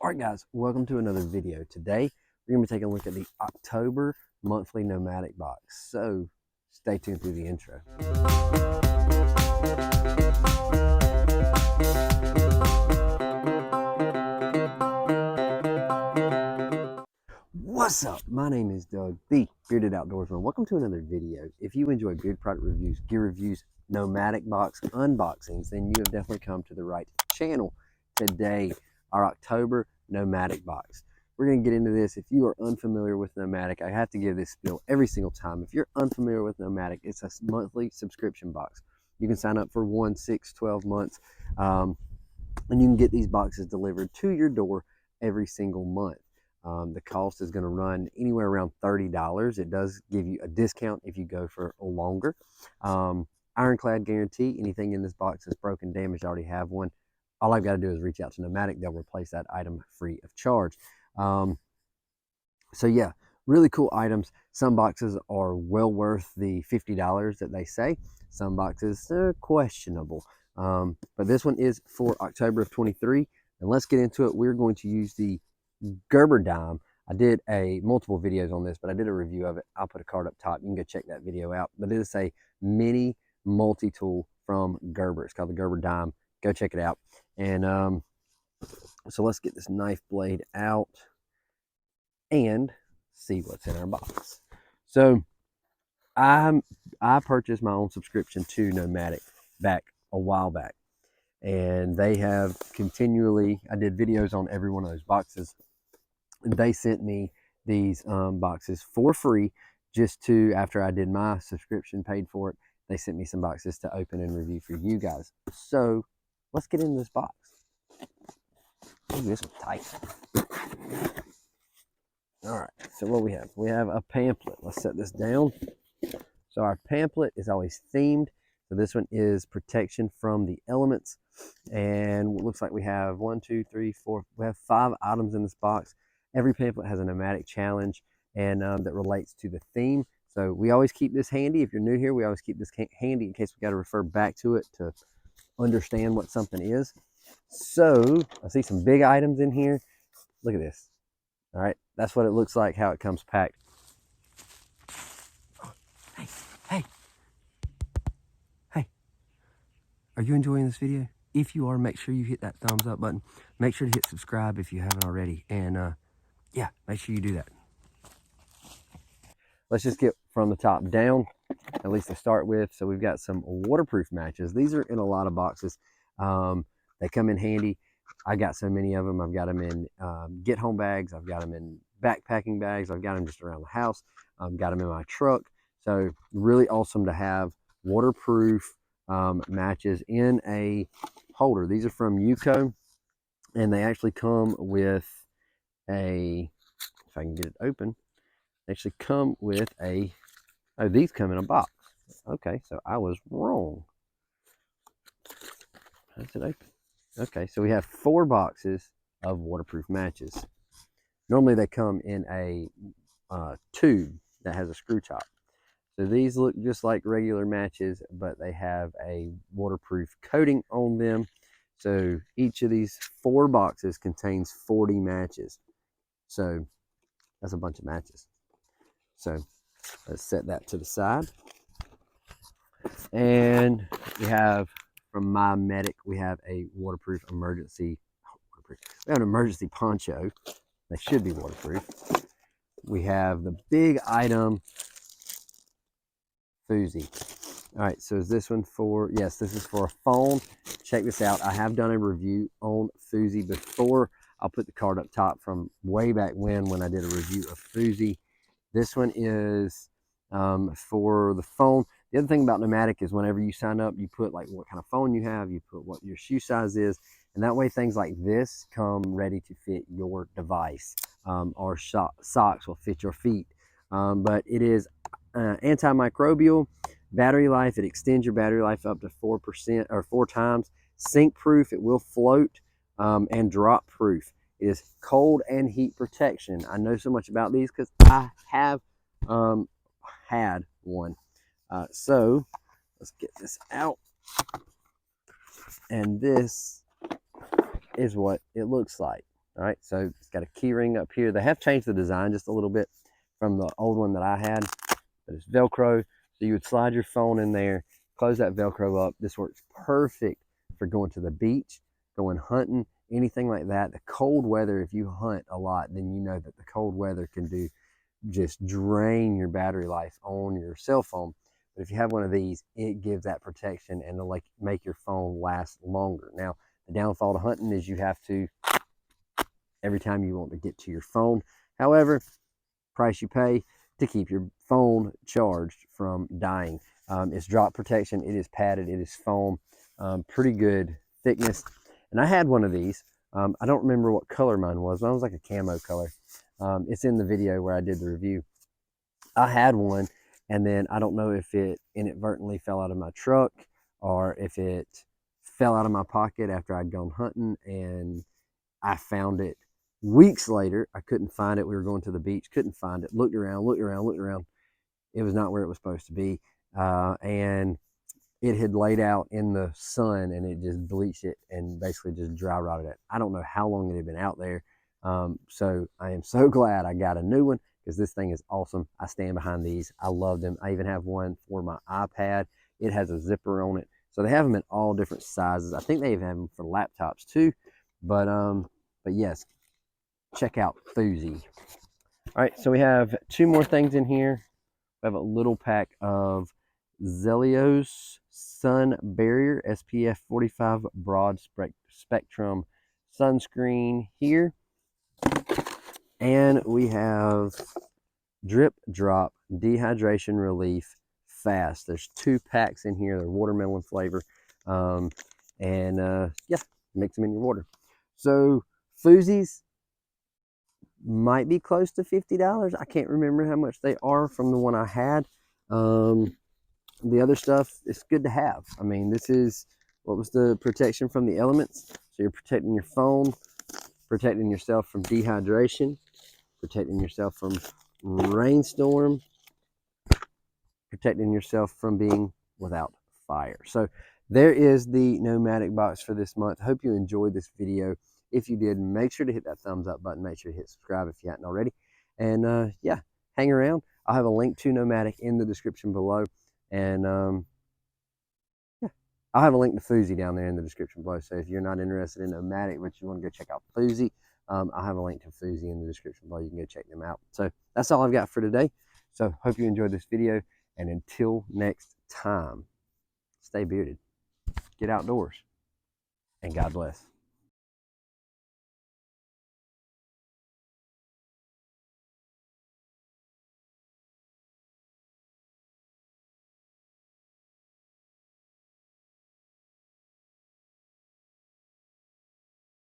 All right, guys, welcome to another video. Today, we're going to be taking a look at the October monthly Nomadik box. So, stay tuned through the intro. What's up? My name is Doug, the Bearded Outdoorsman. Welcome to another video. If you enjoy beard product reviews, gear reviews, Nomadik box unboxings, then you have definitely come to the right channel. Today, our October Nomadik box. We're going to get into this. If you are unfamiliar with Nomadik, I have to give this spiel every single time. If you're unfamiliar with Nomadik, it's a monthly subscription box. You can sign up for 1, 6, 12 months, and you can get these boxes delivered to your door every single month. The cost is going to run anywhere around $30. It does give you a discount if you go for longer. Ironclad guarantee. Anything in this box that's broken, damaged, I already have one. All I've got to do is reach out to Nomadik. They'll replace that item free of charge. So yeah, really cool items. Some boxes are well worth the $50 that they say. Some boxes are questionable. But this one is for October of 23. And let's get into it. We're going to use the Gerber dime. I did multiple videos on this, but I did a review of it. I'll put a card up top. You can go check that video out. But it is a mini multi-tool from Gerber. It's called the Gerber dime. Go check it out. And so let's get this knife blade out and see what's in our box. So I purchased my own subscription to Nomadik back a while back, and they have continually, I did videos on every one of those boxes, and they sent me these boxes for free just to, after I did my subscription, paid for it, they sent me some boxes to open and review for you guys. So let's get into this box. Ooh, this one's tight. All right, so what we have a pamphlet. Let's set this down. So our pamphlet is always themed. So this one is protection from the elements. And it looks like we have 1, 2, 3, 4. We have 5 items in this box. Every pamphlet has a Nomadik challenge and that relates to the theme. So we always keep this handy. If you're new here, we always keep this handy in case we got to refer back to it to understand what something is. So I see some big items in here. Look at this. All right, that's what it looks like, how it comes packed. Hey, are you enjoying this video? If you are, make sure you hit that thumbs up button. Make sure to hit subscribe if you haven't already. And yeah, make sure you do that. Let's just get from the top down, at least to start with. So we've got some waterproof matches. These are in a lot of boxes. They come in handy. I got so many of them. I've got them in get home bags. I've got them in backpacking bags. I've got them just around the house. I've got them in my truck. So really awesome to have waterproof matches in a holder. These are from Yuko, and they actually come with a, if I can get it open, they actually come with a, oh, these come in a box. Okay, so I was wrong. How's it open? Okay, so we have 4 boxes of waterproof matches. Normally they come in a tube that has a screw top. So these look just like regular matches, but they have a waterproof coating on them. So each of these 4 boxes contains 40 matches. So that's a bunch of matches. So let's set that to the side. And we have, from My Medic, we have a waterproof emergency. We have an emergency poncho. They should be waterproof. We have the big item, Foozy. All right, so is this one for, yes, this is for a phone. Check this out. I have done a review on Foozy before. I'll put the card up top from way back when I did a review of Foozy. This one is for the phone. The other thing about Nomadik is whenever you sign up, you put like what kind of phone you have, you put what your shoe size is, and that way things like this come ready to fit your device, or socks will fit your feet. But it is antimicrobial, battery life. It extends your battery life up to 4% or 4 times. Sink proof. It will float, and drop proof. It is cold and heat protection. I know so much about these because I have had one. So let's get this out. And this is what it looks like. All right, so it's got a key ring up here. They have changed the design just a little bit from the old one that I had, but it's Velcro. So you would slide your phone in there, close that Velcro up. This works perfect for going to the beach, going hunting, anything like that. The cold weather, if you hunt a lot, then you know that the cold weather can do just drain your battery life on your cell phone. But if you have one of these, it gives that protection and it'll make your phone last longer. Now, the downfall to hunting is you have to, every time you want to get to your phone. However, price you pay to keep your phone charged from dying. It's drop protection. It is padded. It is foam. Pretty good thickness. And I had one of these. I don't remember what color mine was. Mine was like a camo color. It's in the video where I did the review. I had one, and then I don't know if it inadvertently fell out of my truck or if it fell out of my pocket after I'd gone hunting, and I found it weeks later. I couldn't find it. We were going to the beach, couldn't find it. Looked around. It was not where it was supposed to be. And it had laid out in the sun, and it just bleached it and basically just dry rotted it. I don't know how long it had been out there. So I am so glad I got a new one, because this thing is awesome. I stand behind these. I love them. I even have one for my iPad. It has a zipper on it. So they have them in all different sizes. I think they even have them for laptops too. But yes, check out Thuzy. All right, so we have two more things in here. We have a little pack of Zelios Sun Barrier SPF 45 broad spectrum sunscreen here. And we have Drip Drop Dehydration Relief Fast. There's 2 packs in here. They're watermelon flavor. Yeah, mix them in your water. So Thuzy's might be close to $50. I can't remember how much they are from the one I had. The other stuff, it's good to have. I mean, this is, what was the protection from the elements? So you're protecting your phone, protecting yourself from dehydration, protecting yourself from rainstorm, protecting yourself from being without fire. So there is the Nomadik box for this month. Hope you enjoyed this video. If you did, make sure to hit that thumbs up button. Make sure to hit subscribe if you hadn't already. And yeah, hang around. I'll have a link to Nomadik in the description below. And yeah, I'll have a link to Thuzy down there in the description below. So if you're not interested in Nomadik, but you want to go check out Thuzy, I'll have a link to Thuzy in the description below. You can go check them out. So that's all I've got for today. So hope you enjoyed this video. And until next time, stay bearded, get outdoors, and God bless.